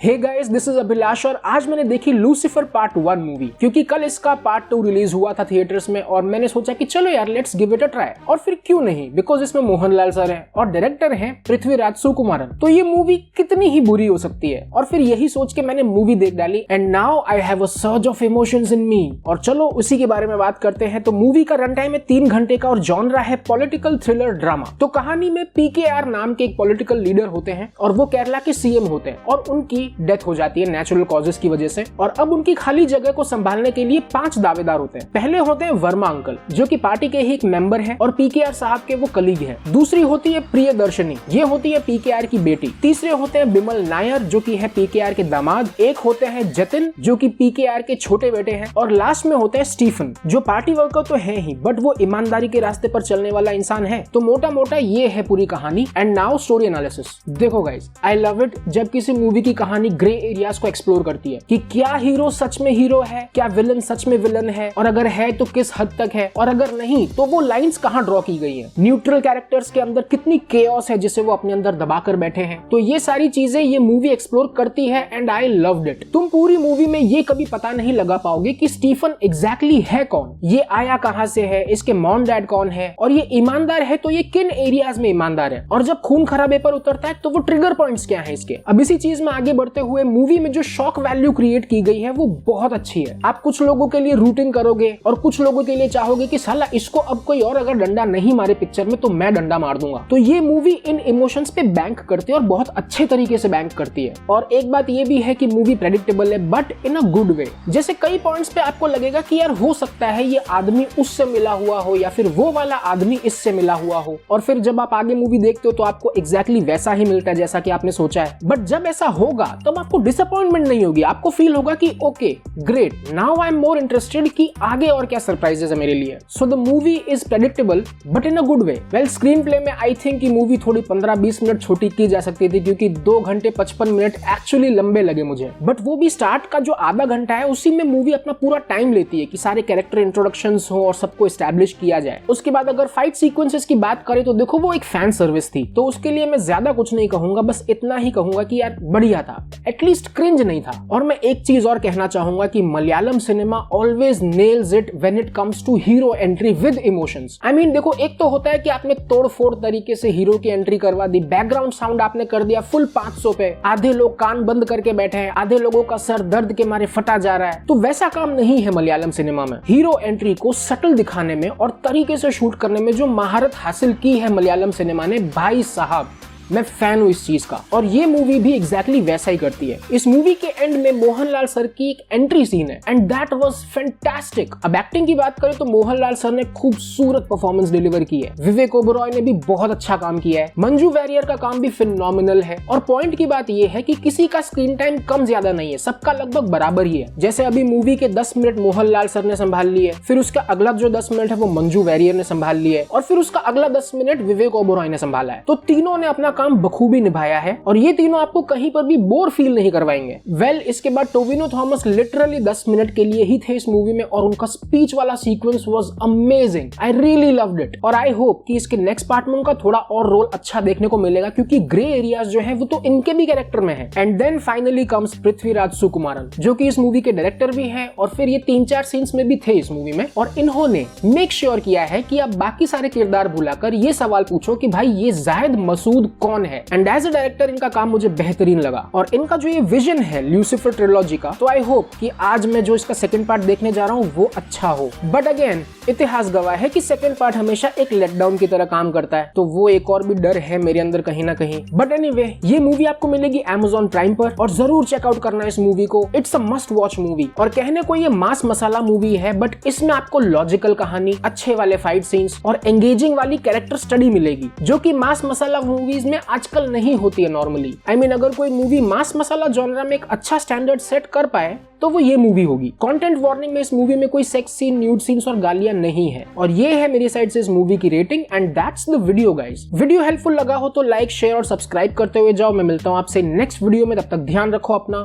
Hey guys, this is Abhilash और आज मैंने देखी लूसीफर पार्ट 1 मूवी, क्योंकि कल इसका पार्ट 2 रिलीज हुआ था थिएटर्स में और मैंने सोचा कि चलो यार let's give it a try. और फिर क्यों नहीं, बिकॉज इसमें मोहनलाल सर हैं और डायरेक्टर हैं पृथ्वीराज सुकुमारन। तो ये मूवी कितनी ही बुरी हो सकती है। और फिर यही सोच के मैंने मूवी देख डाली and now I have a surge of emotions in me. और चलो उसी के बारे में बात करते हैं। तो मूवी का रन टाइम है 3 घंटे का और जॉनरा है पॉलिटिकल थ्रिलर ड्रामा। तो कहानी में पीकेआर नाम के एक पॉलिटिकल लीडर होते हैं और वो केरला के सीएम होते हैं और उनकी डेथ हो जाती है नेचुरल कॉजेस की वजह से। और अब उनकी खाली जगह को संभालने के लिए 5 दावेदार होते हैं। पहले होते हैं वर्मा अंकल, जो कि पार्टी के ही एक मेंबर हैं और पीकेआर साहब के वो कलीग हैं। दूसरी होती है प्रियदर्शनी, ये होती है पीकेआर की बेटी। तीसरे होते हैं बिमल नायर, जो कि है पीकेआर के दामाद। एक होते हैं जतिन, जो कि पीकेआर के छोटे बेटे हैं। और लास्ट में होते हैं स्टीफन, जो पार्टी वर्कर तो है ही बट वो ईमानदारी के रास्ते पर चलने वाला इंसान है। तो मोटा मोटा ये है पूरी कहानी। And now story analysis. देखो गाइस, आई लव इट जब किसी मूवी की कहानी ग्रे एरियाज को एक्सप्लोर करती है कि क्या हीरो सच में हीरो है, क्या विलन सच में विलन है, और अगर है तो किस हद तक है, और अगर नहीं तो वो लाइंस कहां ड्रॉ की गई है। न्यूट्रल कैरेक्टर्स के अंदर कितनी केओस है जिसे वो अपने अंदर दबाकर बैठे हैं। तो ये सारी चीजें ये मूवी एक्सप्लोर करती है एंड आई लव्ड इट। तुम पूरी मूवी में ये कभी पता नहीं लगा पाओगे कि स्टीफन एग्जैक्टली है कौन, ये आया कहां से है, इसके मॉम डैड कौन है, और ये ईमानदार है तो ये किन एरियाज में ईमानदार है, और जब खून खराबे पर उतरता है तो वो ट्रिगर पॉइंट्स क्या है इसके। अब इसी चीज में आगे बढ़ते हुए मूवी में जो शॉक वैल्यू क्रिएट की गई है वो बहुत अच्छी है। आप कुछ लोगों के लिए रूटिंग करोगे और कुछ लोगों के लिए चाहोगे कि साला इसको अब कोई और अगर डंडा नहीं मारे पिक्चर में तो मैं डंडा मार दूंगा। तो ये मूवी इन इमोशंस पे बैंक करती है और बहुत अच्छे तरीके से बैंक करती है। और एक बात ये भी है कि मूवी प्रेडिक्टेबल है but in a good way. जैसे कई पॉइंट्स पे आपको लगेगा कि यार हो सकता है ये आदमी उससे मिला हुआ हो या फिर वो वाला आदमी इससे मिला हुआ हो, और फिर जब आप आगे मूवी देखते हो तो आपको एग्जैक्टली वैसा ही मिलता है जैसा कि आपने सोचा है। बट जब ऐसा होगा तब आपको डिसअपॉइंटमेंट नहीं होगी, आपको फील होगा कि okay great, now I am more interested कि आगे और क्या सरप्राइजेस है मेरे लिए। So the movie is predictable but in a good way. Well, screen play में आई थिंक की मूवी थोड़ी 15-20 मिनट छोटी की जा सकती थी, क्योंकि 2 घंटे 55 मिनट एक्चुअली लंबे लगे मुझे। बट वो भी स्टार्ट का जो आधा घंटा है उसी में मूवी अपना पूरा टाइम लेती है कि सारे कैरेक्टर इंट्रोडक्शंस हो और सबको एस्टैब्लिश किया जाए। उसके बाद अगर फाइट सीक्वेंसेस की बात करें तो देखो वो एक फैन सर्विस थी, तो उसके लिए मैं ज्यादा कुछ नहीं कहूंगा, बस इतना ही कहूंगा कि यार बढ़िया था, एटलीस्ट क्रिंज नहीं था। और मैं एक चीज और कहना चाहूंगा कि Malayalam cinema always nails it when it comes to hero entry with emotions. I mean देखो, एक तो होता है कि आपने तोड़-फोड़ तरीके से हीरो की एंट्री करवा दी, बैकग्राउंड साउंड आपने कर दिया फुल 500 पे, आधे लोग कान बंद करके बैठे हैं, आधे लोगों का सर दर्द के मारे फटा जा रहा है। तो वैसा काम नहीं है मलयालम सिनेमा में। हीरो एंट्री को सटल दिखाने में और तरीके से शूट करने में जो महारत हासिल की है मलयालम सिनेमा ने, भाई साहब मैं फैन हूं इस चीज का। और ये मूवी भी एग्जैक्टली वैसा ही करती है। इस मूवी के एंड में मोहनलाल सर की एक एंट्री सीन है एंड दैट वाज फैंटास्टिक। अब एक्टिंग की बात करें तो मोहनलाल सर ने खूबसूरत परफॉर्मेंस डिलीवर की है। विवेक ओबरॉय ने भी बहुत अच्छा काम किया है। मंजू वैरियर का काम भी फिनोमिनल है। और पॉइंट की बात यह है कि किसी का स्क्रीन टाइम कम ज्यादा नहीं है, सबका लगभग बराबर ही है। जैसे अभी मूवी के 10 मिनट मोहनलाल सर ने संभाल लिए, फिर उसका अगला जो 10 मिनट है वो मंजू वैरियर ने संभाल लिए, और फिर उसका अगला 10 मिनट विवेक ओबरॉय ने संभाला है। तो तीनों ने अपना काम बखूबी निभाया है और ये तीनों आपको कहीं पर भी बोर फील नहीं करवाएंगे। वेल, इसके बाद टोविनो थॉमस लिटरली 10 मिनट के लिए ही थे इस मूवी में और उनका स्पीच वाला sequence was amazing. I really loved it और आई होप कि इसके नेक्स्ट पार्ट में उनका थोड़ा और रोल अच्छा देखने को मिलेगा, क्योंकि ग्रे एरियाज जो है वो तो इनके भी कैरेक्टर में है। And then finally comes Prithviraj Sukumaran, जो कि इस मूवी के डायरेक्टर भी हैं और फिर ये 3-4 सीन्स में भी थे इस मूवी में, और इन्होंने मेक श्योर किया है कि आप बाकी सारे किरदार भुलाकर ये सवाल पूछो कि भाई ये जायद मसूद कौन है। एंड एज अ डायरेक्टर इनका काम मुझे बेहतरीन लगा। और इनका जो ये विजन है लूसीफर ट्रिलॉजी का, तो आई होप कि आज मैं जो इसका सेकंड पार्ट देखने जा रहा हूँ वो अच्छा हो। बट अगेन इतिहास गवाह है कि सेकंड पार्ट हमेशा एक लेटडाउन की तरह काम करता है, तो वो एक और भी डर है मेरे अंदर कहीं ना कहीं। बट एनीवे, ये मूवी आपको मिलेगी Amazon प्राइम पर और जरूर चेकआउट करना इस मूवी को। It's a must watch movie. और कहने को ये मास मसाला मूवी है बट इसमें आपको लॉजिकल कहानी, अच्छे वाले फाइट सीन्स और एंगेजिंग वाली कैरेक्टर स्टडी मिलेगी, जो कि मास मसाला मूवीज में आजकल नहीं होती है नॉर्मली। आई मीन अगर कोई मूवी मास मसाला जॉनरा में एक अच्छा स्टैंडर्ड सेट कर पाए तो वो ये मूवी होगी। कंटेंट वार्निंग में इस मूवी में कोई सेक्स सीन, न्यूड सीन्स और गालियां नहीं है। और ये है मेरी साइड से इस मूवी की rating and that's the video guys. Video helpful लगा हो तो लाइक, शेयर और सब्सक्राइब करते हुए जाओ। मैं मिलता हूं आपसे नेक्स्ट वीडियो में, तब तक ध्यान रखो अपना।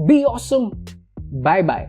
Be awesome, bye bye.